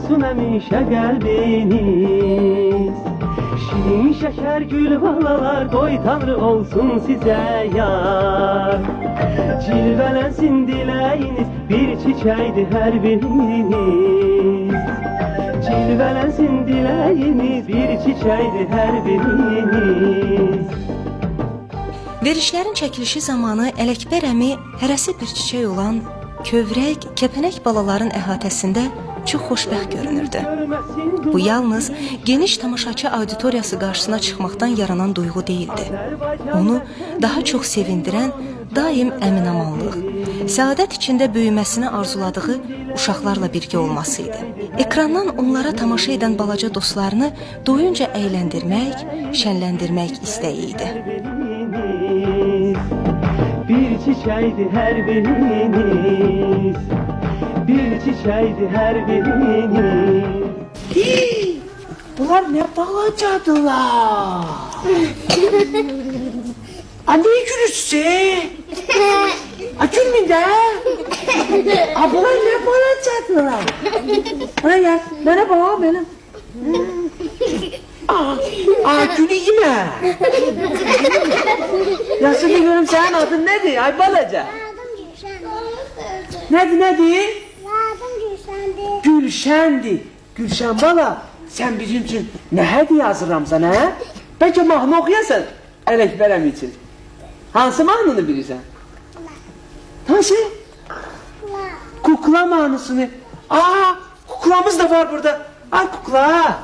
olsun həmişə qəlbiniz. Şirin şəkər gül valalar, qoy Tanrı olsun sizə yar. Cilvələnsin diləyiniz, bir çiçəkdir hər biriniz. Cilvələnsin diləyiniz, bir çiçəkdir hər biriniz. Verişlərin çəkilişi zamanı Ələkbər əmi hərəsi bir çiçək olan kövrək, kəpənək balaların əhatəsində çox xoşbəxt görünürdü. Bu yalnız geniş tamaşaçı auditoriyası qarşısına çıxmaqdan yaranan duyğu değildi. Onu daha çox sevindirən daim əminamanlıq, səadət içində böyüməsini arzuladığı uşaqlarla birgə olması idi. Ekrandan onlara tamaşa edən balaca dostlarını doyunca əyləndirmək, şənləndirmək istəyi idi. Bir çiçəkdir hər biriniz, bir çiçəkdir hər biriniz. Bunlar ne balacadılar. Ne gülüsün? Gülmeyin de. Bunlar ne balacadılar. Bana gel, bana bak benim. Güleyim ha. Ya şimdi görüm senin adın nedir? Ay balaca. Nedir? Adım Gülşen'di. Gülşen'di. Gülşen bala, sen bizim için ne hediye hazırlam sana ha? Bence mahnı okuyasan Ələkbər əmi için. Hansı mahnını bilirsən? Hansı? Kukla mahnısını. Kuklamız da var burada. Ay kukla.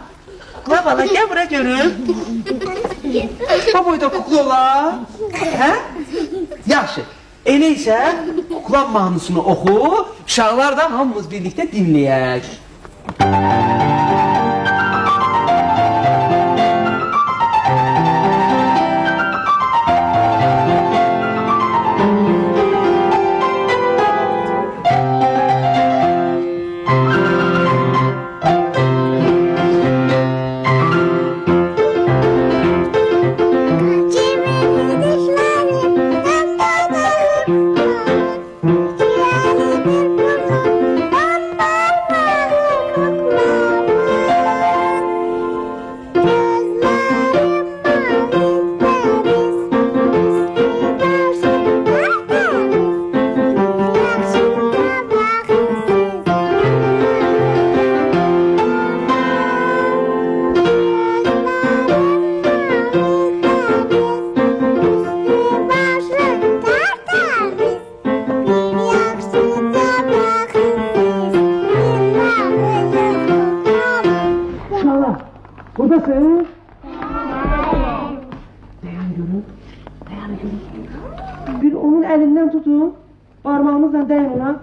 Kukla bala gel buraya görüm. Baboyda kukla ola. He? Yaxşı. Eləysə kukla mahnısını oxu, uşaqlar da hamımız birlikte dinləyək. Buradasın. Dayan görün. Dayan görün. Bir onun elinden tutun. Parmağınızla dayan ona.